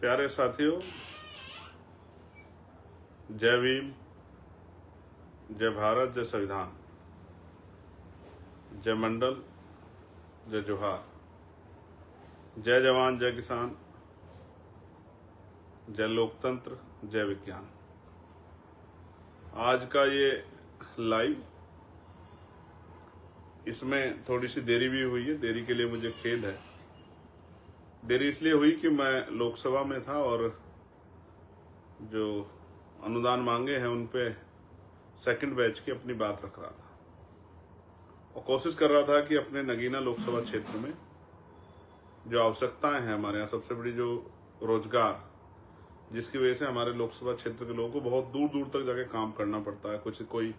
प्यारे साथियों, जय भीम, जय भारत, जय संविधान, जय मंडल, जय जोहार, जय जवान, जय किसान, जय लोकतंत्र, जय विज्ञान। आज का ये लाइव, इसमें थोड़ी सी देरी भी हुई है। देरी के लिए मुझे खेद है। देरी इसलिए हुई कि मैं लोकसभा में था और जो अनुदान मांगे हैं उन पे सेकंड बैच की अपनी बात रख रहा था और कोशिश कर रहा था कि अपने नगीना लोकसभा क्षेत्र में जो आवश्यकताएं हैं हमारे यहाँ, सबसे बड़ी जो रोजगार, जिसकी वजह से हमारे लोकसभा क्षेत्र के लोगों को बहुत दूर दूर तक जाके काम करना पड़ता है। कोई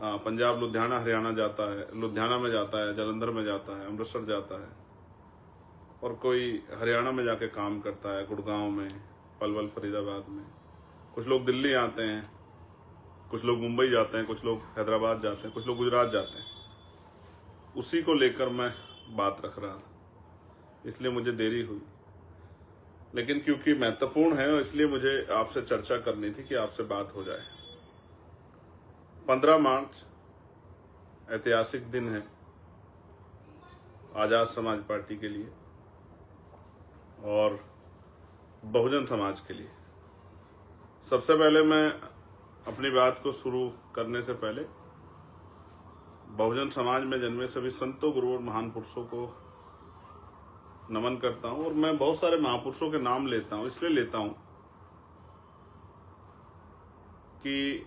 पंजाब, लुधियाना, हरियाणा जाता है, लुधियाना में जाता है, जालंधर में जाता है, अमृतसर जाता है, और कोई हरियाणा में जाके काम करता है, गुड़गांव में, पलवल, फरीदाबाद में। कुछ लोग दिल्ली आते हैं, कुछ लोग मुंबई जाते हैं, कुछ लोग हैदराबाद जाते हैं, कुछ लोग गुजरात जाते हैं। उसी को लेकर मैं बात रख रहा था, इसलिए मुझे देरी हुई। लेकिन क्योंकि महत्वपूर्ण है इसलिए मुझे आपसे चर्चा करनी थी कि आपसे बात हो जाए। 15 मार्च ऐतिहासिक दिन है आजाद समाज पार्टी के लिए और बहुजन समाज के लिए। सबसे पहले मैं अपनी बात को शुरू करने से पहले बहुजन समाज में जन्मे सभी संतों, गुरुओं और महान पुरुषों को नमन करता हूं। और मैं बहुत सारे महापुरुषों के नाम लेता हूं, इसलिए लेता हूं कि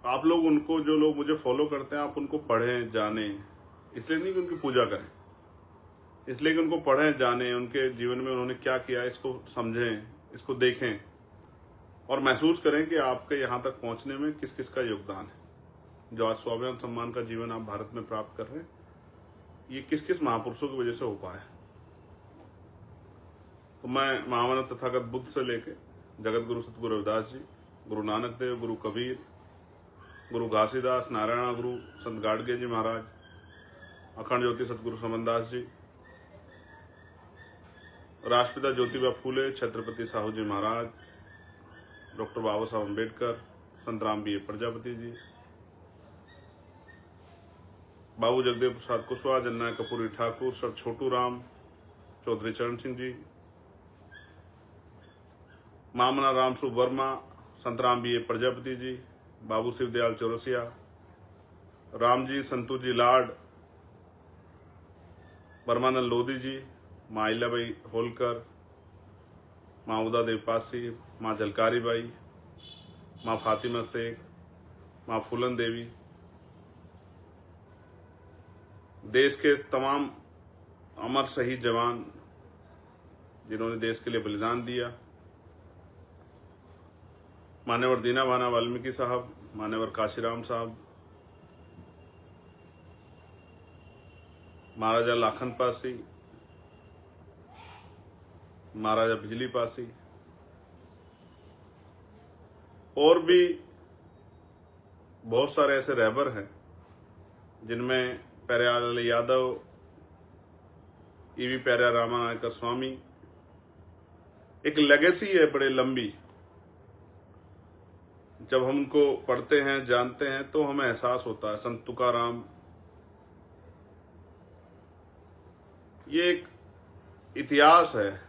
आप लोग उनको, जो लोग मुझे फॉलो करते हैं, आप उनको पढ़ें, जानें। इसलिए नहीं कि उनकी पूजा करें, इसलिए कि उनको पढ़ें, जानें, उनके जीवन में उन्होंने क्या किया, इसको समझें, इसको देखें और महसूस करें कि आपके यहाँ तक पहुँचने में किस किस का योगदान है। जो आज स्वाभिमान सम्मान का जीवन आप भारत में प्राप्त कर रहे हैं, ये किस किस महापुरुषों की वजह से हो पाया है। तो मैं महामानव तथागत बुद्ध से लेके जगत गुरु सतगुरु रविदास जी, गुरु नानक देव, गुरु कबीर, गुरु घासीदास, नारायण गुरु, संत गाडगे जी महाराज, अखंड ज्योति सतगुरु समनदास जी, राष्ट्रपिता ज्योतिबा फूले, छत्रपति साहू जी महाराज, डॉक्टर बाबा साहब अम्बेडकर, संत राम बी प्रजापति जी, बाबू जगदेव प्रसाद कुशवाहा, जननायक कपूरी ठाकुर, सर छोटू राम, चौधरी चरण सिंह जी, मामना राम सुब वर्मा, संत राम बी प्रजापति जी, बाबू शिवदयाल चौरसिया, राम जी, संतू जी लाड, परमानंद लोधी जी, माँ अहिल्याबाई होलकर, माँ उदा देव पासी, माँ झलकारी बाई, माँ फातिमा शेख, माँ फूलन देवी, देश के तमाम अमर शहीद जवान जिन्होंने देश के लिए बलिदान दिया, मान्यवर दीना भाना वाल्मीकि साहब, मान्यवर काशीराम साहब, महाराजा लाखन पासी, महाराजा बिजली पासी, और भी बहुत सारे ऐसे रहबर हैं जिनमें प्यारेलाल यादव, ईवी प्यारा रामानायकर स्वामी। एक लेगेसी है बड़े लंबी। जब हम उनको पढ़ते हैं, जानते हैं, तो हमें एहसास होता है। संत तुकाराम, ये एक इतिहास है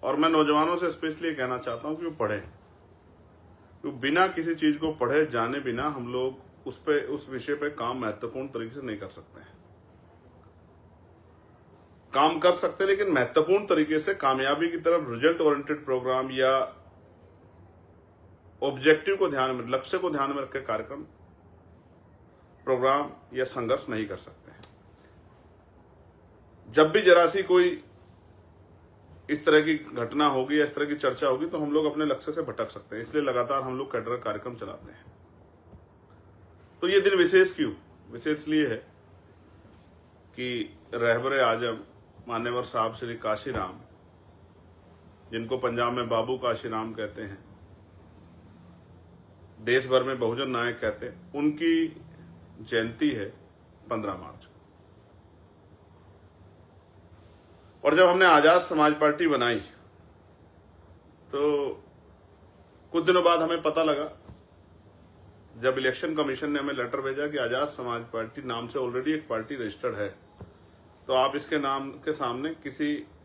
और मैं नौजवानों से स्पेशली कहना चाहता हूं कि वो पढ़ें, क्योंकि बिना किसी चीज को पढ़े, जाने बिना हम लोग उस विषय पे काम महत्वपूर्ण तरीके से नहीं कर सकते हैं। काम कर सकते हैं लेकिन महत्वपूर्ण तरीके से कामयाबी की तरफ रिजल्ट ओरिएंटेड प्रोग्राम या ऑब्जेक्टिव को ध्यान में, लक्ष्य को ध्यान में रखकर कार्यक्रम, प्रोग्राम या संघर्ष नहीं कर सकते हैं। जब भी जरा सी कोई इस तरह की घटना होगी या इस तरह की चर्चा होगी तो हम लोग अपने लक्ष्य से भटक सकते हैं। इसलिए लगातार हम लोग कैडर कार्यक्रम चलाते हैं। तो ये दिन विशेष क्यों? विशेष इसलिए है कि रहबरे आजम मान्यवर साहब श्री काशीराम, जिनको पंजाब में बाबू काशीराम कहते हैं, देश भर में बहुजन नायक कहते हैं, उनकी जयंती है 15 मार्च को। और जब हमने आजाद समाज पार्टी बनाई तो कुछ दिनों बाद हमें पता लगा, जब इलेक्शन कमीशन ने हमें लेटर भेजा कि आजाद समाज पार्टी नाम से ऑलरेडी एक पार्टी रजिस्टर्ड है, तो आप इसके नाम के सामने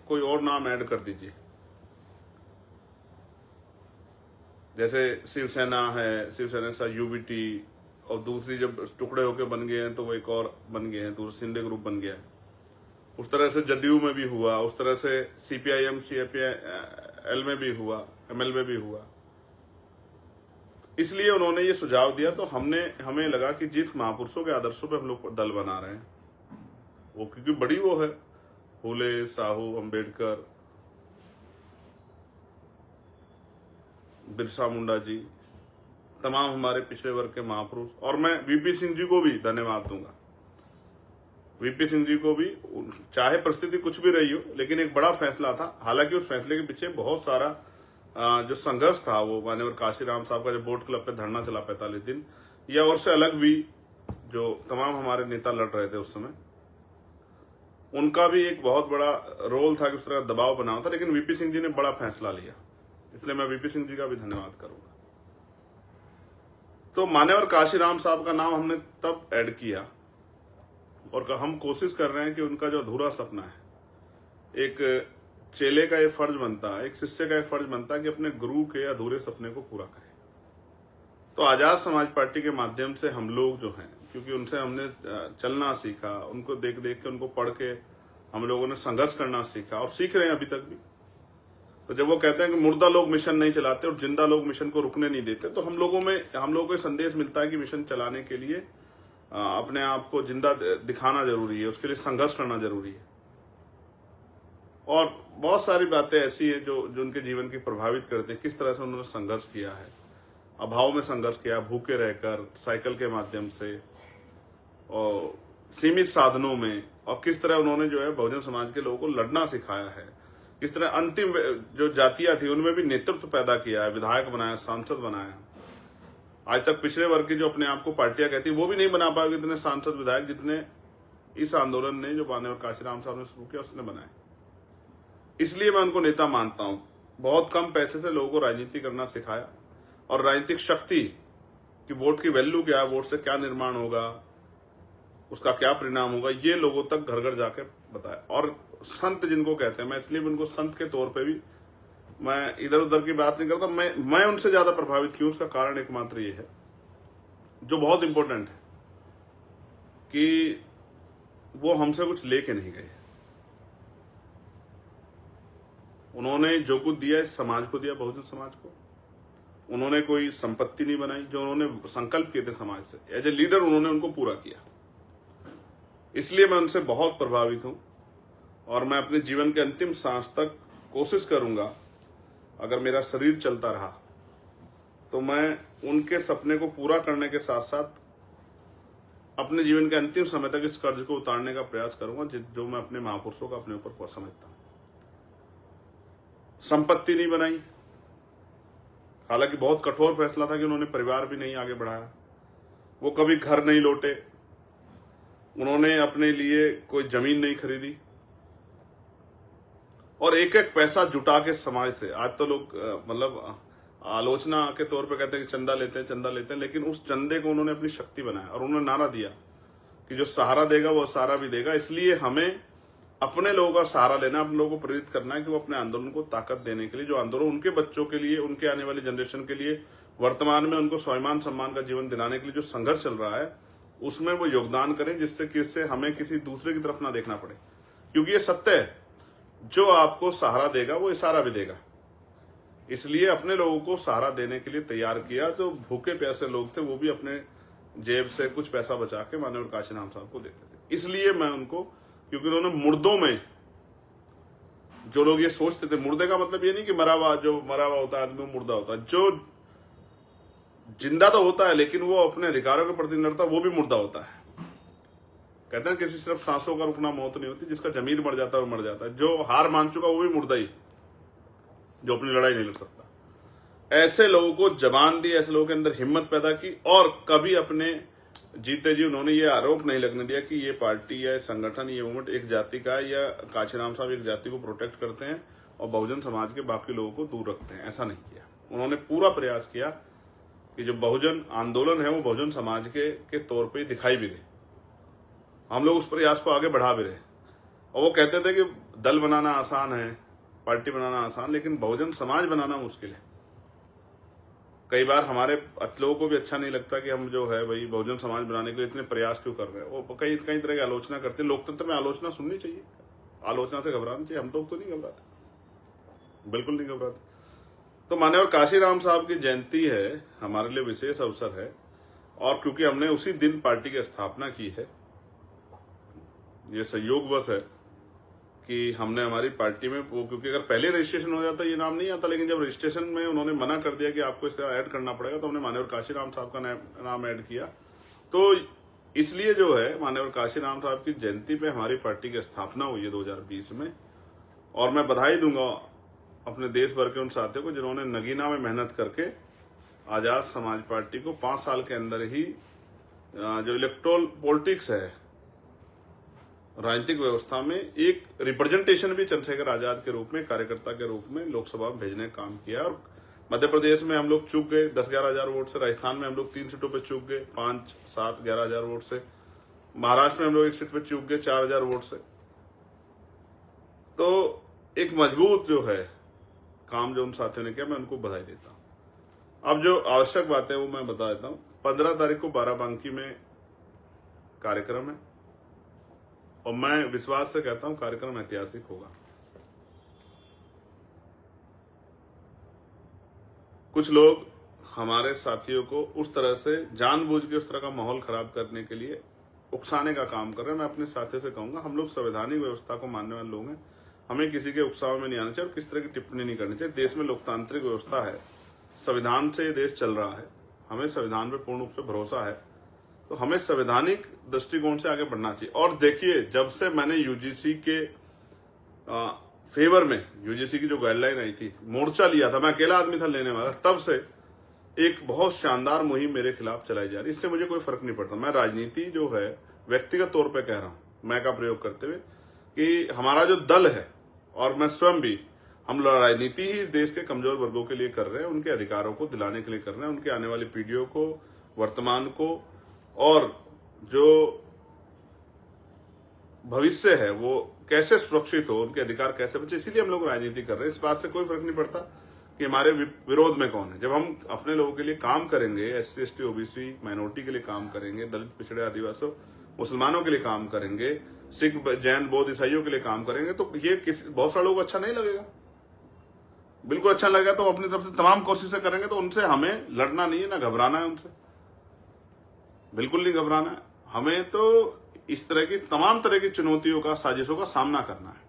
कोई और नाम ऐड कर दीजिए। जैसे शिवसेना है, शिवसेना के साथ यूबीटी, और दूसरी जब टुकड़े होकर बन गए हैं तो वो एक और बन गए हैं, दूसरा शिंदे ग्रुप बन गया है। उस तरह से जदयू में भी हुआ, उस तरह से सीपीआईएम सीपीआईएल में भी हुआ, एमएल में भी हुआ। इसलिए उन्होंने ये सुझाव दिया, तो हमें लगा कि जिन महापुरुषों के आदर्शों पे हम लोग दल बना रहे हैं, वो क्योंकि बड़ी वो है, फूले, साहू, अंबेडकर, बिरसा मुंडा जी, तमाम हमारे पिछड़े वर्ग के महापुरुष। और मैं वीपी सिंह जी को भी धन्यवाद दूंगा। वीपी सिंह जी को भी, चाहे परिस्थिति कुछ भी रही हो, लेकिन एक बड़ा फैसला था। हालांकि उस फैसले के पीछे बहुत सारा जो संघर्ष था, वो मान्यवर काशीराम साहब का जो बोट क्लब पे धरना चला 45 दिन, या और से अलग भी जो तमाम हमारे नेता लड़ रहे थे उस समय, उनका भी एक बहुत बड़ा रोल था कि उस तरह का दबाव बना था। लेकिन वीपी सिंह जी ने बड़ा फैसला लिया, इसलिए मैं वीपी सिंह जी का भी धन्यवाद करूंगा। तो मान्यवर काशीराम साहब का नाम हमने तब ऐड किया, और हम कोशिश कर रहे हैं कि उनका जो अधूरा सपना है, एक चेले का ये फर्ज बनता है, एक शिष्य का ये फर्ज बनता है कि अपने गुरु के अधूरे सपने को पूरा करे। तो आजाद समाज पार्टी के माध्यम से हम लोग जो हैं, क्योंकि उनसे हमने चलना सीखा, उनको देख देख के, उनको पढ़ के हम लोगों ने संघर्ष करना सीखा, और सीख रहे हैं अभी तक भी। तो जब वो कहते हैं कि मुर्दा लोग मिशन नहीं चलाते और जिंदा लोग मिशन को रुकने नहीं देते, तो हम लोगों को संदेश मिलता है कि मिशन चलाने के लिए अपने आप को जिंदा दिखाना जरूरी है, उसके लिए संघर्ष करना जरूरी है। और बहुत सारी बातें ऐसी है जो उनके जीवन की प्रभावित करते हैं, किस तरह से उन्होंने संघर्ष किया है, अभाव में संघर्ष किया, भूखे रहकर, साइकिल के माध्यम से, और सीमित साधनों में, और किस तरह उन्होंने जो है बहुजन समाज के लोगों को लड़ना सिखाया है, किस तरह अंतिम जो जातियां थी उनमें भी नेतृत्व पैदा किया है, विधायक बनाया, सांसद बनाया। आज तक पिछड़े वर्ग की जो अपने आप को पार्टियां कहती है, वो भी नहीं बना पाएगी इतने सांसद विधायक जितने इस आंदोलन ने, जो माननीय काशीराम साहब ने शुरू किया, उसने बनाए। इसलिए मैं उनको नेता मानता हूं। बहुत कम पैसे से लोगों को राजनीति करना सिखाया, और राजनीतिक शक्ति कि वोट की वैल्यू क्या है, वोट से क्या निर्माण होगा, उसका क्या परिणाम होगा, ये लोगों तक घर घर जाके बताया। और संत जिनको कहते हैं, मैं इसलिए उनको संत के तौर पे भी, मैं इधर उधर की बात नहीं करता, मैं उनसे ज्यादा प्रभावित क्यों, उसका कारण एकमात्र ये है, जो बहुत इंपॉर्टेंट है, कि वो हमसे कुछ लेके नहीं गए। उन्होंने जो कुछ दिया इस समाज को दिया, बहुजन समाज को। उन्होंने कोई संपत्ति नहीं बनाई, जो उन्होंने संकल्प किए थे समाज से, एज ए लीडर उन्होंने उनको पूरा किया। इसलिए मैं उनसे बहुत प्रभावित हूं, और मैं अपने जीवन के अंतिम सांस तक कोशिश करूंगा, अगर मेरा शरीर चलता रहा तो मैं उनके सपने को पूरा करने के साथ साथ अपने जीवन के अंतिम समय तक इस कर्ज को उतारने का प्रयास करूंगा, जो मैं अपने महापुरुषों का अपने ऊपर समझता हूं। संपत्ति नहीं बनाई, हालांकि बहुत कठोर फैसला था कि उन्होंने परिवार भी नहीं आगे बढ़ाया, वो कभी घर नहीं लौटे, उन्होंने अपने लिए कोई जमीन नहीं खरीदी, और एक एक पैसा जुटा के समाज से, आज तो लोग मतलब आलोचना के तौर पे कहते हैं कि चंदा लेते हैं, लेकिन उस चंदे को उन्होंने अपनी शक्ति बनाया, और उन्होंने नारा दिया कि जो सहारा देगा वो सहारा भी देगा। इसलिए हमें अपने लोगों का सहारा लेना, अपने लोगों को प्रेरित करना है कि वो अपने आंदोलन को ताकत देने के लिए, जो आंदोलन उनके बच्चों के लिए, उनके आने वाली जनरेशन के लिए, वर्तमान में उनको स्वाभिमान सम्मान का जीवन दिलाने के लिए जो संघर्ष चल रहा है, उसमें वो योगदान करें, जिससे हमें किसी दूसरे की तरफ ना देखना पड़े। क्योंकि ये सत्य है, जो आपको सहारा देगा वो इशारा भी देगा। इसलिए अपने लोगों को सहारा देने के लिए तैयार किया। जो भूखे प्यासे लोग थे वो भी अपने जेब से कुछ पैसा बचा के माननीय काशीराम साहब को देते थे। इसलिए मैं उनको, क्योंकि उन्होंने मुर्दों में, जो लोग ये सोचते थे, मुर्दे का मतलब ये नहीं कि मरा हुआ होता है आदमी मुर्दा होता है, जो जिंदा तो होता है लेकिन वो अपने अधिकारों के प्रति लड़ता, वो भी मुर्दा होता है। कहते हैं किसी सिर्फ सांसों का रुकना मौत नहीं होती, जिसका जमीर मर जाता है वो मर जाता है। जो हार मान चुका वो भी मुर्दा ही, जो अपनी लड़ाई नहीं लड़ सकता। ऐसे लोगों को जबान दी, ऐसे लोगों के अंदर हिम्मत पैदा की, और कभी अपने जीते जी उन्होंने ये आरोप नहीं लगने दिया कि ये पार्टी या संगठन, ये मूवमेंट एक जाति का है, या काशीराम साहब एक जाति को प्रोटेक्ट करते हैं। और बहुजन समाज के बाकी लोगों को दूर रखते हैं। ऐसा नहीं किया। उन्होंने पूरा प्रयास किया कि जो बहुजन आंदोलन है वो बहुजन समाज के तौर पे दिखाई भी दे। हम लोग उस प्रयास को आगे बढ़ा भी रहे। और वो कहते थे कि दल बनाना आसान है, पार्टी बनाना आसान, लेकिन बहुजन समाज बनाना मुश्किल है। कई बार हमारे लोगों को भी अच्छा नहीं लगता कि हम जो है भाई बहुजन समाज बनाने के लिए इतने प्रयास क्यों कर रहे हैं। वो कई तरह की आलोचना करते हैं। लोकतंत्र में आलोचना सुननी चाहिए, आलोचना से घबराना चाहिए। हम लोग तो नहीं घबराते, बिल्कुल नहीं घबराते। तो माननीय काशीराम साहब की जयंती है, हमारे लिए विशेष अवसर है। और क्योंकि हमने उसी दिन पार्टी की स्थापना की है, ये संयोगवश है कि हमने हमारी पार्टी में वो, क्योंकि अगर पहले रजिस्ट्रेशन हो जाता ये नाम नहीं आता, लेकिन जब रजिस्ट्रेशन में उन्होंने मना कर दिया कि आपको इसका ऐड करना पड़ेगा, तो हमने माननीय काशीराम साहब का नाम ऐड किया। तो इसलिए जो है माननीय काशीराम साहब की जयंती पे हमारी पार्टी की स्थापना हुई है 2020 में। और मैं बधाई दूंगा अपने देश भर के उन साथियों को जिन्होंने नगीना में मेहनत करके आजाद समाज पार्टी को 5 साल के अंदर ही जो इलेक्टोरल पॉलिटिक्स है, राजनीतिक व्यवस्था में एक रिप्रेजेंटेशन भी चंद्रशेखर आजाद के रूप में, कार्यकर्ता के रूप में लोकसभा में भेजने का काम किया। और मध्य प्रदेश में हम लोग चूक गए 10-11 हजार वोट से, राजस्थान में हम लोग 3 सीटों पे चूक गए 5-7-11 हजार वोट से, महाराष्ट्र में हम लोग 1 सीट पे चूक गए 4 हजार वोट से। तो एक मजबूत जो है काम जो उन साथियों ने किया, मैं उनको बधाई देता हूं। अब जो आवश्यक बात है वो मैं बता देता हूं। 15 तारीख को बाराबंकी में कार्यक्रम है और मैं विश्वास से कहता हूं कार्यक्रम ऐतिहासिक होगा। कुछ लोग हमारे साथियों को उस तरह से जानबूझ के उस तरह का माहौल खराब करने के लिए उकसाने का काम कर रहे हैं। मैं अपने साथियों से कहूंगा, हम लोग संवैधानिक व्यवस्था को मानने वाले लोग हैं, हमें किसी के उकसाव में नहीं आना चाहिए और किस तरह की टिप्पणी नहीं करनी चाहिए। देश में लोकतांत्रिक व्यवस्था है, संविधान से देश चल रहा है, हमें संविधान पे पूर्ण रूप से भरोसा है, तो हमें संवैधानिक दृष्टिकोण से आगे बढ़ना चाहिए। और देखिए, जब से मैंने यूजीसी के फेवर में, यूजीसी की जो गाइडलाइन आई थी, मोर्चा लिया था, मैं अकेला आदमी था लेने वाला, तब से एक बहुत शानदार मुहिम मेरे खिलाफ चलाई जा रही है। इससे मुझे कोई फर्क नहीं पड़ता। मैं राजनीति जो है व्यक्तिगत तौर पे कह रहा हूं, मैं का प्रयोग करते हुए, कि हमारा जो दल है और मैं स्वयं भी, हम राजनीति ही देश के कमजोर वर्गों के लिए कर रहे हैं, उनके अधिकारों को दिलाने के लिए कर रहे हैं, उनके आने वाली पीढ़ियों को, वर्तमान को, और जो भविष्य है वो कैसे सुरक्षित हो, उनके अधिकार कैसे बचे, इसीलिए हम लोग राजनीति कर रहे हैं। इस बात से कोई फर्क नहीं पड़ता कि हमारे विरोध में कौन है। जब हम अपने लोगों के लिए काम करेंगे, SC ST OBC माइनॉरिटी के लिए काम करेंगे, दलित पिछड़े आदिवासी मुसलमानों के लिए काम करेंगे, सिख जैन बौद्ध ईसाइयों के लिए काम करेंगे, तो ये बहुत सारे लोगों को अच्छा नहीं लगेगा। बिल्कुल अच्छा लगेगा तो अपनी तरफ से तमाम कोशिशें करेंगे। तो उनसे हमें लड़ना नहीं है, ना घबराना है, उनसे बिल्कुल नहीं घबराना है। हमें तो इस तरह की तमाम तरह की चुनौतियों का, साजिशों का सामना करना है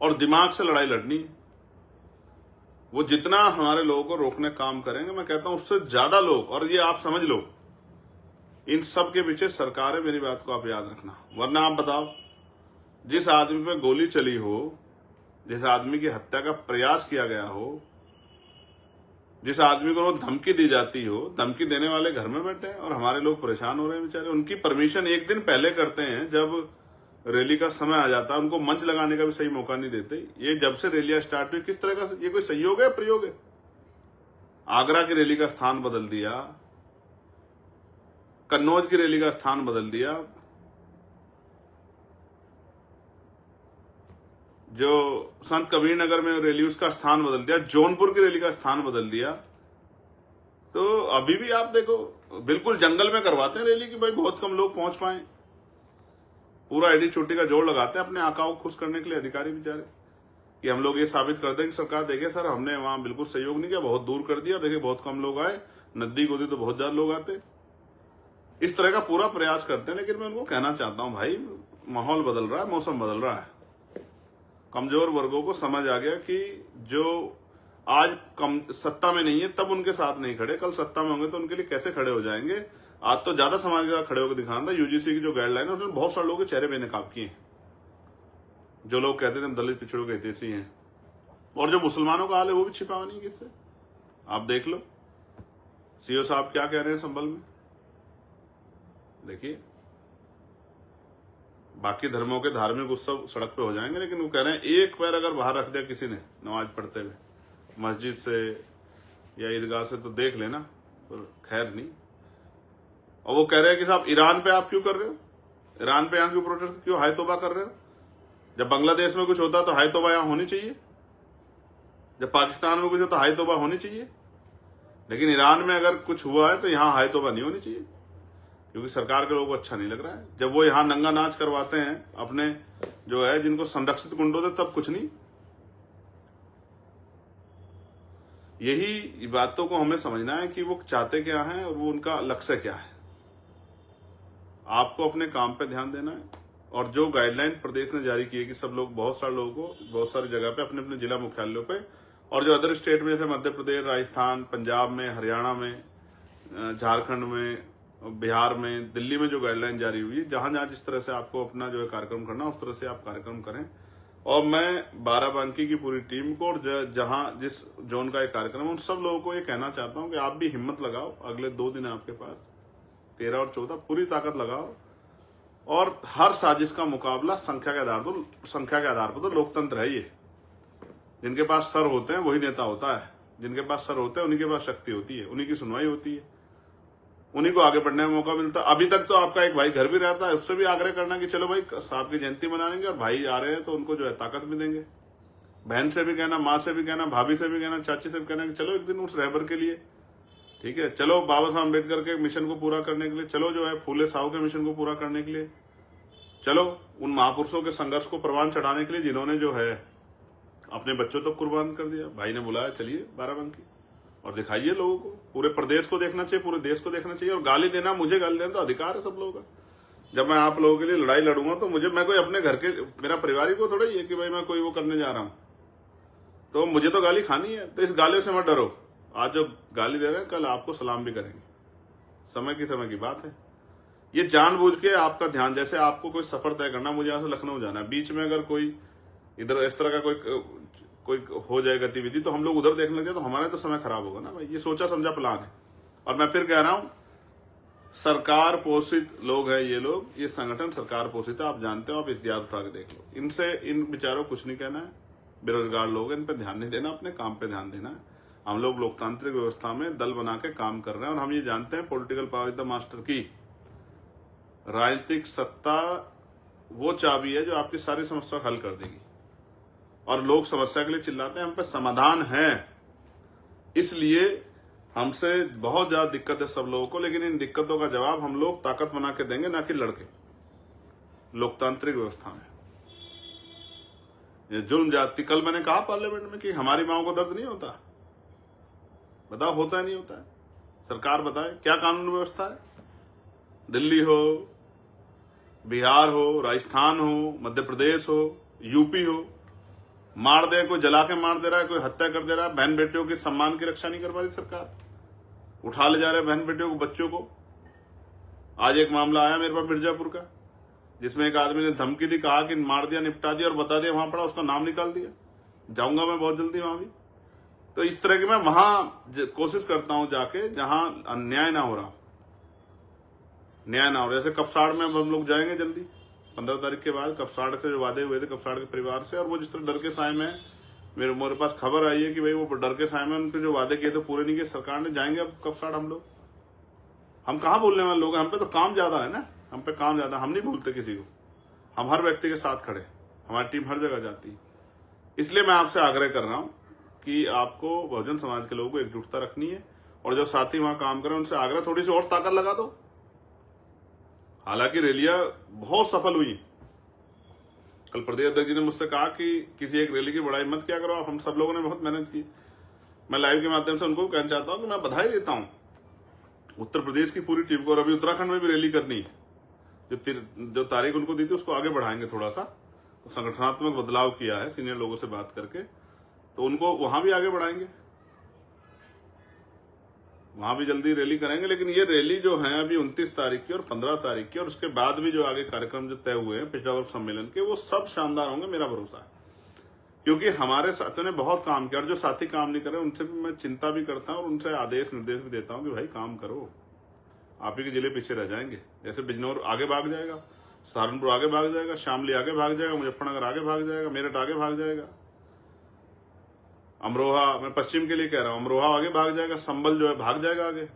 और दिमाग से लड़ाई लड़नी है। वो जितना हमारे लोगों को रोकने काम करेंगे, मैं कहता हूं उससे ज्यादा लोग, और ये आप समझ लो, इन सब के पीछे सरकार है। मेरी बात को आप याद रखना। वरना आप बताओ, जिस आदमी पे गोली चली हो, जिस आदमी की हत्या का प्रयास किया गया हो, जिस आदमी को धमकी दी जाती हो, धमकी देने वाले घर में बैठे हैं और हमारे लोग परेशान हो रहे हैं बेचारे। उनकी परमिशन एक दिन पहले करते हैं, जब रैली का समय आ जाता है, उनको मंच लगाने का भी सही मौका नहीं देते। ये जब से रैलियां स्टार्ट हुई, किस तरह का ये कोई सहयोग है, प्रयोग है? आगरा की रैली का स्थान बदल दिया, कन्नौज की रैली का स्थान बदल दिया, जो संत कबीर नगर में रैली उसका स्थान बदल दिया, जौनपुर की रैली का स्थान बदल दिया। तो अभी भी आप देखो, बिल्कुल जंगल में करवाते हैं रैली की, भाई बहुत कम लोग पहुंच पाए। पूरा एडी चोटी का जोड़ लगाते हैं अपने आकाओं को खुश करने के लिए अधिकारी बेचारे, कि हम लोग ये साबित कर दें कि सरकार देखिए सर, हमने वहां बिल्कुल सहयोग नहीं किया, बहुत दूर कर दिया, देखिए बहुत कम लोग आए, नजदीक होती तो बहुत ज्यादा लोग आते। इस तरह का पूरा प्रयास करते हैं। लेकिन मैं उनको कहना चाहता हूं, भाई माहौल बदल रहा है, मौसम बदल रहा है। कमजोर वर्गों को समझ आ गया कि जो आज सत्ता में नहीं है तब उनके साथ नहीं खड़े, कल सत्ता में होंगे तो उनके लिए कैसे खड़े हो जाएंगे। आज तो ज्यादा समाज के साथ खड़े होकर दिखाना था। यूजीसी की जो गाइडलाइन है उसमें बहुत सारे लोगों के चेहरे बेनकाब किए हैं। जो लोग कहते थे हम दलित पिछड़ों के हितैषी हैं, और जो मुसलमानों का हाल है वो भी छिपा नहीं किससे। आप देख लो सीओ साहब क्या कह रहे हैं संभल में, देखिए। बाकी धर्मों के धार्मिक उत्सव सड़क पे हो जाएंगे, लेकिन वो कह रहे हैं एक पैर अगर बाहर रख दिया किसी ने नमाज पढ़ते हुए मस्जिद से या ईदगाह से तो देख लेना, पर खैर नहीं। और वो कह रहे हैं कि साहब ईरान पे आप क्यों कर रहे हो, ईरान पे यहाँ क्यों प्रोटेस्ट, क्यों हाय तौबा कर रहे हो? जब बांग्लादेश में कुछ होता तो हाय तौबा यहाँ होनी चाहिए, जब पाकिस्तान में कुछ हो तो हाय तौबा होनी चाहिए, लेकिन ईरान में अगर कुछ हुआ है तो यहाँ हाय तौबा नहीं होनी चाहिए, क्योंकि सरकार के लोगों को अच्छा नहीं लग रहा है। जब वो यहाँ नंगा नाच करवाते हैं अपने जो है जिनको संरक्षित गुंडों से, तब कुछ नहीं। यही बातों को हमें समझना है कि वो चाहते क्या हैं और वो उनका लक्ष्य क्या है। आपको अपने काम पे ध्यान देना है, और जो गाइडलाइन प्रदेश ने जारी की है कि सब लोग, बहुत सारे लोगों को बहुत सारी जगह पे अपने अपने जिला मुख्यालयों पे, और जो अदर स्टेट में जैसे मध्य प्रदेश, राजस्थान, पंजाब में, हरियाणा में, झारखंड में, बिहार में, दिल्ली में जो गाइडलाइन जारी हुई है, जहां जहां जिस तरह से आपको अपना जो है कार्यक्रम करना उस तरह से आप कार्यक्रम करें। और मैं बाराबंकी की पूरी टीम को और जहां जिस जोन का एक कार्यक्रम है उन सब लोगों को ये कहना चाहता हूं कि आप भी हिम्मत लगाओ। अगले 2 दिन आपके पास 13 और 14 पूरी ताकत लगाओ, और हर साजिश का मुकाबला संख्या के आधार पर तो लोकतंत्र है ये। जिनके पास सर होते हैं वही नेता होता है, जिनके पास सर होते हैं उन्हीं के पास शक्ति होती है, उन्हीं की सुनवाई होती है, उन्हीं को आगे बढ़ने का मौका मिलता है। अभी तक तो आपका एक भाई घर भी रहता है, उससे भी आग्रह करना कि चलो भाई साहब की जयंती मनाएंगे और भाई आ रहे हैं तो उनको जो है ताकत भी देंगे। बहन से भी कहना, माँ से भी कहना, भाभी से भी कहना, चाची से भी कहना कि चलो एक दिन उस रहबर के लिए, ठीक है, चलो बाबा साहब अम्बेडकर के मिशन को पूरा करने के लिए, चलो जो है फूले साहू के मिशन को पूरा करने के लिए, चलो उन महापुरुषों के संघर्ष को प्रवान चढ़ाने के लिए जिन्होंने जो है अपने बच्चों तक कुर्बान कर दिया। भाई ने बुलाया, चलिए बाराबंकी और दिखाइए लोगों को। पूरे प्रदेश को देखना चाहिए, पूरे देश को देखना चाहिए। और गाली देना, मुझे गाली देना तो अधिकार है सब लोगों का। जब मैं आप लोगों के लिए लड़ाई लड़ूंगा तो मैं कोई अपने घर के, मेरा परिवार को थोड़ा ही है कि भाई मैं कोई वो करने जा रहा हूं, तो मुझे तो गाली खानी है। तो इस गाली से मत डरो। आज जो गाली दे रहे हैं कल आपको सलाम भी करेंगे, समय की बात है। ये जानबूझ के आपका ध्यान, जैसे आपको कोई सफर तय करना, मुझे यहां से लखनऊ जाना है, बीच में अगर कोई इधर इस तरह का कोई हो जाए गतिविधि तो हम लोग उधर देखने लगे तो हमारा तो समय खराब होगा ना भाई। ये सोचा समझा प्लान है। और मैं फिर कह रहा हूं, सरकार पोषित लोग हैं ये लोग, ये संगठन सरकार पोषित है, आप जानते हो। आप इतिहास उठा के देख लो। इनसे इन विचारों कुछ नहीं कहना है। बेरोजगार लोग हैं, इन पे ध्यान नहीं देना, अपने काम पे ध्यान देना है। हम लोग लोकतांत्रिक व्यवस्था में दल बना के काम कर रहे हैं, और हम ये जानते हैं political power is the master की। राजनीतिक सत्ता वो चाबी है जो आपकी सारी समस्या हल कर देगी। और लोग समस्या के लिए चिल्लाते हैं, हम पे समाधान है। इसलिए हमसे बहुत ज्यादा दिक्कत है सब लोगों को, लेकिन इन दिक्कतों का जवाब हम लोग ताकत बना के देंगे, ना कि लड़के। लोकतांत्रिक व्यवस्था में ये जुल्म जाति, कल मैंने कहा पार्लियामेंट में कि हमारी माओ को दर्द नहीं होता। बताओ, होता है नहीं होता है? सरकार बताए क्या कानून व्यवस्था है। दिल्ली हो, बिहार हो, राजस्थान हो, मध्य प्रदेश हो, यूपी हो, मार दे, कोई जला के मार दे रहा है, कोई हत्या कर दे रहा है, बहन बेटियों के सम्मान की रक्षा नहीं कर पा रही सरकार। उठा ले जा रहे बहन बेटियों को, बच्चों को। आज एक मामला आया मेरे पास मिर्जापुर का, जिसमें एक आदमी ने धमकी दी, कहा कि मार दिया, निपटा दिया, और बता दिया वहां पड़ा, उसका नाम निकाल दिया। जाऊंगा मैं बहुत जल्दी वहां भी। तो इस तरह की मैं वहां कोशिश करता हूं जाके जहां अन्याय ना हो रहा, न्याय ना हो रहा। जैसे कपसाड़ में हम लोग जाएंगे जल्दी, 15 तारीख के बाद। कपसाड़ से जो वादे हुए थे कपसाड़ के परिवार से, और वो जिस तरह डर के साए में, मेरे पास खबर आई है कि भाई वो डर के साए में उनके जो वादे किए थे पूरे नहीं किए सरकार ने। जाएंगे अब कपसाड़ हम लोग। हम कहाँ भूलने वाले लोग हैं, हम पे तो काम ज्यादा है ना, हम पे काम ज्यादा। हम नहीं भूलते किसी को, हम हर व्यक्ति के साथ खड़े, हमारी टीम हर जगह जाती है। इसलिए मैं आपसे आग्रह कर रहा हूं कि आपको बहुजन समाज के लोगों को एकजुटता रखनी है, और जो साथी वहां काम करें उनसे आग्रह, थोड़ी सी और ताकत लगा दो। हालांकि रैलियां बहुत सफल हुई। कल प्रदेश अध्यक्ष जी ने मुझसे कहा कि किसी एक रैली की बड़ाई मत क्या करो आप, हम सब लोगों ने बहुत मेहनत की। मैं लाइव के माध्यम से उनको कहना चाहता हूं कि मैं बधाई देता हूं उत्तर प्रदेश की पूरी टीम को। और अभी उत्तराखंड में भी रैली करनी है, जो तारीख उनको दी थी उसको आगे बढ़ाएंगे थोड़ा सा। तो संगठनात्मक बदलाव किया है सीनियर लोगों से बात करके, तो उनको वहां भी आगे बढ़ाएंगे, वहां भी जल्दी रैली करेंगे। लेकिन ये रैली जो है अभी 29 तारीख की और 15 तारीख की, और उसके बाद भी जो आगे कार्यक्रम जो तय हुए हैं पिछड़ा वर्ग सम्मेलन के, वो सब शानदार होंगे, मेरा भरोसा है। क्योंकि हमारे साथियों ने बहुत काम किया, और जो साथी काम नहीं कर रहे उनसे भी मैं चिंता भी करता हूं, और उनसे आदेश निर्देश भी देता हूं कि भाई काम करो, आप ही के जिले पीछे रह जाएंगे। जैसे बिजनौर आगे भाग जाएगा, सहारनपुर आगे भाग जाएगा, शामली आगे भाग जाएगा, मुजफ्फरनगर आगे भाग जाएगा, मेरठ आगे भाग जाएगा, अमरोहा, मैं पश्चिम के लिए कह रहा हूं, अमरोहा आगे भाग जाएगा, संभल जो है भाग जाएगा आगे,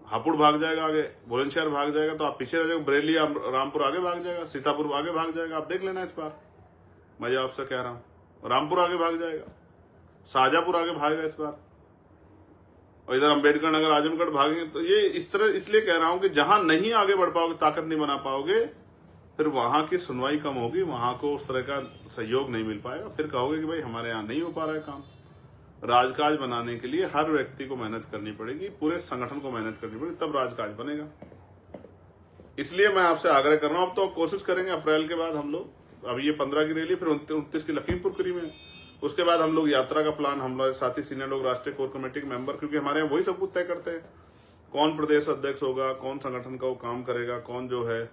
हापुड़ भाग जाएगा आगे, बुलंदशहर भाग जाएगा, तो आप पीछे रह जाएगा, बरेली रामपुर आगे भाग जाएगा, सीतापुर आगे भाग जाएगा। आप देख लेना इस बार, मैं जो आपसे कह रहा हूं, रामपुर आगे भाग जाएगा, शाहजहांपुर आगे भागेगा इस बार, और इधर अंबेडकर नगर आजमगढ़ भागेंगे। तो ये इस तरह इसलिए कह रहा हूं कि जहां नहीं आगे बढ़ पाओगे, ताकत नहीं बना पाओगे, फिर वहां की सुनवाई कम होगी, वहां को उस तरह का सहयोग नहीं मिल पाएगा, फिर कहोगे कि भाई हमारे यहाँ नहीं हो पा रहा है काम। राजकाज बनाने के लिए हर व्यक्ति को मेहनत करनी पड़ेगी, पूरे संगठन को मेहनत करनी पड़ेगी, तब राजकाज बनेगा। इसलिए मैं आपसे आग्रह कर रहा हूं, अब तो कोशिश करेंगे अप्रैल के बाद हम लोग, अब ये 15 की रैली, फिर 29 की लखीमपुर खीरी में, उसके बाद हम लोग यात्रा का प्लान, हम लोग साथी सीनियर लोग, राष्ट्रीय कोर कमेटी के मेंबर, क्योंकि हमारे यहाँ वही सब कुछ तय करते हैं, कौन प्रदेश अध्यक्ष होगा, कौन संगठन का वो काम करेगा, कौन जो है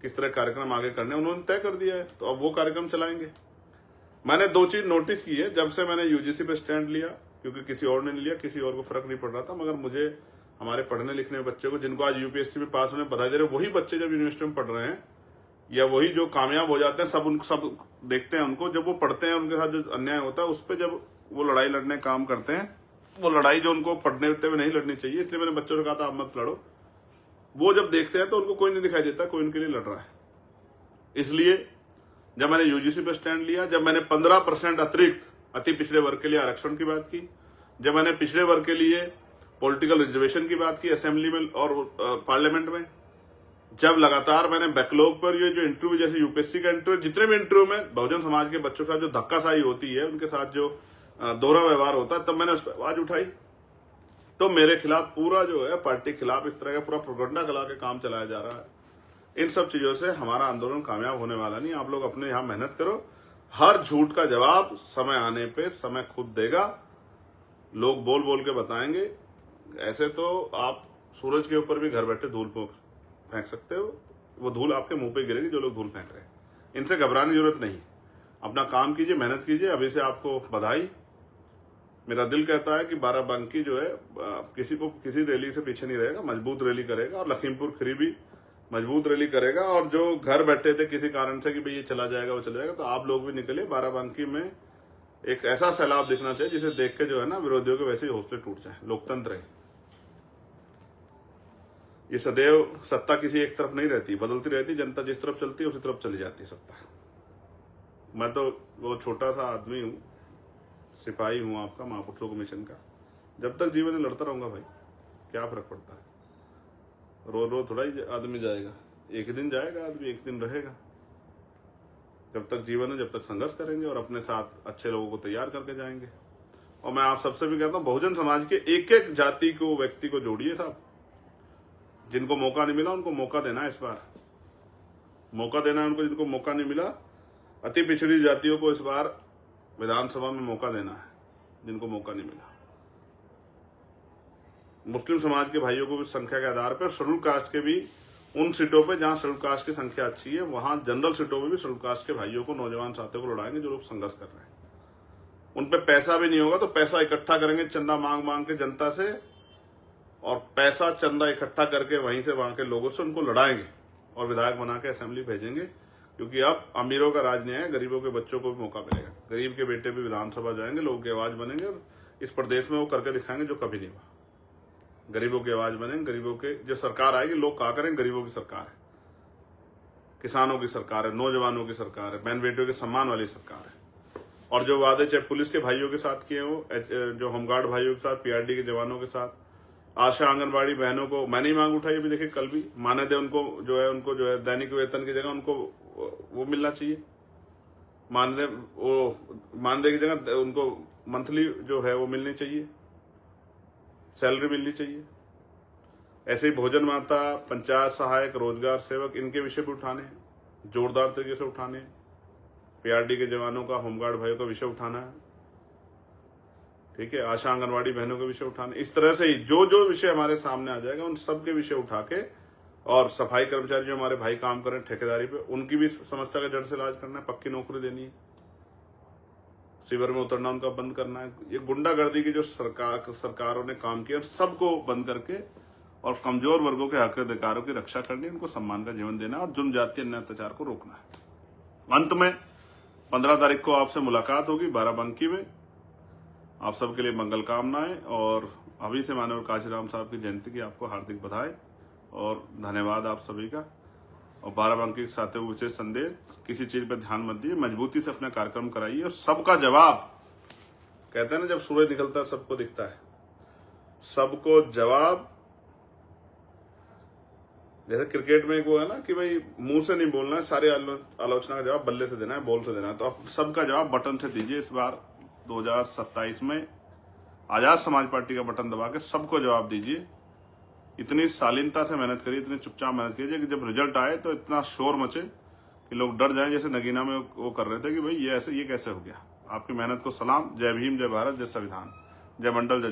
किस तरह कार्यक्रम आगे करने, उन्होंने तय कर दिया है, तो अब वो कार्यक्रम चलाएंगे। मैंने 2 चीज नोटिस की है जब से मैंने यूजीसी पे स्टैंड लिया, क्योंकि किसी और ने लिया, किसी और को फर्क नहीं पड़ रहा था, मगर मुझे हमारे पढ़ने लिखने बच्चे को, जिनको आज यूपीएससी में पास होने बधाई दे रहे, वही बच्चे जब यूनिवर्सिटी में पढ़ रहे हैं, या वही जो कामयाब हो जाते हैं, सब देखते हैं उनको, जब वो पढ़ते हैं, उनके साथ जो अन्याय होता है उस पर जब वो लड़ाई लड़ने काम करते हैं, वो लड़ाई जो उनको पढ़ने हुए नहीं लड़नी चाहिए, इसलिए मैंने बच्चों से कहा था आप मत लड़ो, वो जब देखते हैं तो उनको कोई नहीं दिखाई देता कोई उनके लिए लड़ रहा है। इसलिए जब मैंने यूजीसी पे स्टैंड लिया, जब मैंने 15% अतिरिक्त अति पिछड़े वर्ग के लिए आरक्षण की बात की, जब मैंने पिछड़े वर्ग के लिए पॉलिटिकल रिजर्वेशन की बात की असेंबली में और पार्लियामेंट में, जब लगातार मैंने बैकलॉग पर ये जो इंटरव्यू, जैसे यूपीएससी का इंटरव्यू, जितने भी इंटरव्यू में बहुजन समाज के बच्चों के साथ जो धक्काशाही होती है, उनके साथ जो दोहरा व्यवहार होता है, तब मैंने उस पर आवाज उठाई। तो मेरे खिलाफ पूरा जो है पार्टी के खिलाफ इस तरह का पूरा प्रोपेगेंडा चला के काम चलाया जा रहा है। इन सब चीजों से हमारा आंदोलन कामयाब होने वाला नहीं। आप लोग अपने यहाँ मेहनत करो, हर झूठ का जवाब समय आने पे समय खुद देगा, लोग बोल बोल के बताएंगे। ऐसे तो आप सूरज के ऊपर भी घर बैठे धूल फेंक सकते हो, वो धूल आपके मुंह पे गिरेगी जो लोग धूल फेंक रहे हैं। इनसे घबराने की जरूरत नहीं, अपना काम कीजिए, मेहनत कीजिए। अभी से आपको बधाई। मेरा दिल कहता है कि बाराबंकी जो है किसी को किसी रैली से पीछे नहीं रहेगा, मजबूत रैली करेगा, और लखीमपुर खीरी भी मजबूत रैली करेगा। और जो घर बैठे थे किसी कारण से कि भाई ये चला जाएगा वो चला जाएगा, तो आप लोग भी निकलिए। बाराबंकी में एक ऐसा सैलाब दिखना चाहिए जिसे देख के जो है ना विरोधियों के वैसे ही हौसले टूट जाए। लोकतंत्र है, ये सदैव सत्ता किसी एक तरफ नहीं रहती, बदलती रहती। जनता जिस तरफ चलती है उसी तरफ चली जाती है सत्ता। मैं तो वो छोटा सा आदमी हूँ, सिपाही हूँ आपका, महापुरुषों कमीशन का। जब तक जीवन में लड़ता रहूंगा भाई, क्या फर्क पड़ता है। रोज रोज थोड़ा ही आदमी जाएगा, एक दिन जाएगा आदमी, एक दिन रहेगा। जब तक जीवन है, जब तक संघर्ष करेंगे और अपने साथ अच्छे लोगों को तैयार करके जाएंगे। और मैं आप सबसे भी कहता हूँ, बहुजन समाज के एक एक जाति को, व्यक्ति को जोड़िए साहब। जिनको मौका नहीं मिला उनको मौका देना है, इस बार मौका देना है उनको, जिनको मौका नहीं मिला। अति पिछड़ी जातियों को इस बार विधानसभा में मौका देना है, जिनको मौका नहीं मिला। मुस्लिम समाज के भाइयों को भी संख्या के आधार पर, शेड्यूल कास्ट के भी उन सीटों पे जहां शेड्यूल कास्ट की संख्या अच्छी है, वहां जनरल सीटों पे भी शेड्यूल कास्ट के भाइयों को, नौजवान साथियों को लड़ाएंगे जो लोग संघर्ष कर रहे हैं। उन पे पैसा भी नहीं होगा तो पैसा इकट्ठा करेंगे चंदा मांग मांग के जनता से, और पैसा चंदा इकट्ठा करके वहीं से वहां के लोगों से उनको लड़ाएंगे और विधायक बना के असेंबली भेजेंगे। क्योंकि अब अमीरों का राज नहीं है, गरीबों के बच्चों को भी मौका मिलेगा। गरीब के बेटे भी विधानसभा जाएंगे, लोगों की आवाज बनेंगे, और इस प्रदेश में वो करके दिखाएंगे जो कभी नहीं हुआ। गरीबों की आवाज बनेंगे, गरीबों के जो सरकार आएगी, लोग कहा करेंगे गरीबों की सरकार है, किसानों की सरकार है, नौजवानों की सरकार है, बहन बेटियों के सम्मान वाली सरकार है। और जो वादे चाहे पुलिस के भाइयों के साथ किए हो, जो होमगार्ड भाइयों के साथ, पीआरडी के जवानों के साथ, आशा आंगनबाड़ी बहनों को मैंने ही मांग उठाई। अभी देखिए कल भी मानदेय उनको जो है दैनिक वेतन की जगह उनको वो मिलना चाहिए। मानदेय की जगह उनको मंथली जो है वो मिलनी चाहिए, सैलरी मिलनी चाहिए। ऐसे ही भोजन माता, पंचायत सहायक, रोजगार सेवक, इनके विषय भी उठाने हैं, जोरदार तरीके से उठाने हैं। पीआरडी के जवानों का, होमगार्ड भाइयों का विषय उठाना है, ठीक है। आशा आंगनबाड़ी बहनों के विषय उठाने। इस तरह से ही जो जो विषय हमारे सामने आ जाएगा उन सब के विषय उठा के, और सफाई कर्मचारी जो हमारे भाई काम करें ठेकेदारी पे, उनकी भी समस्या का जड़ से इलाज करना है, पक्की नौकरी देनी है, शिविर में उतरना उनका बंद करना है। ये गुंडागर्दी की जो सरकारों ने काम किया सबको बंद करके, और कमजोर वर्गों के हक अधिकारों की रक्षा करनी, उनको सम्मान का जीवन देना और जुर्म जाति अन्य अत्याचार को रोकना है। अंत में 15 तारीख को आपसे मुलाकात होगी बाराबंकी में। आप सबके लिए मंगल कामनाएं और अभी से माननीय काशीराम साहब की जयंती की आपको हार्दिक बधाई और धन्यवाद आप सभी का। और बाराबंकी के साथ विशेष संदेश, किसी चीज पर ध्यान मत दिए, मजबूती से अपना कार्यक्रम कराइए और सबका जवाब, कहते हैं ना जब सूरज निकलता है सबको दिखता है, सबको जवाब। जैसे क्रिकेट में एक वो है ना कि भाई मुंह से नहीं बोलना है, सारे आलोचना का जवाब बल्ले से देना है, बॉल से देना है। तो आप सबका जवाब बटन से दीजिए। इस बार 2027 में आजाद समाज पार्टी का बटन दबा के सबको जवाब दीजिए। इतनी शालीनता से मेहनत करिए, इतनी चुपचाप मेहनत कीजिए कि जब रिजल्ट आए तो इतना शोर मचे कि लोग डर जाएं, जैसे नगीना में वो कर रहे थे कि भाई ये कैसे हो गया। आपकी मेहनत को सलाम। जय भीम, जय भारत, जय संविधान, जय मंडल, जय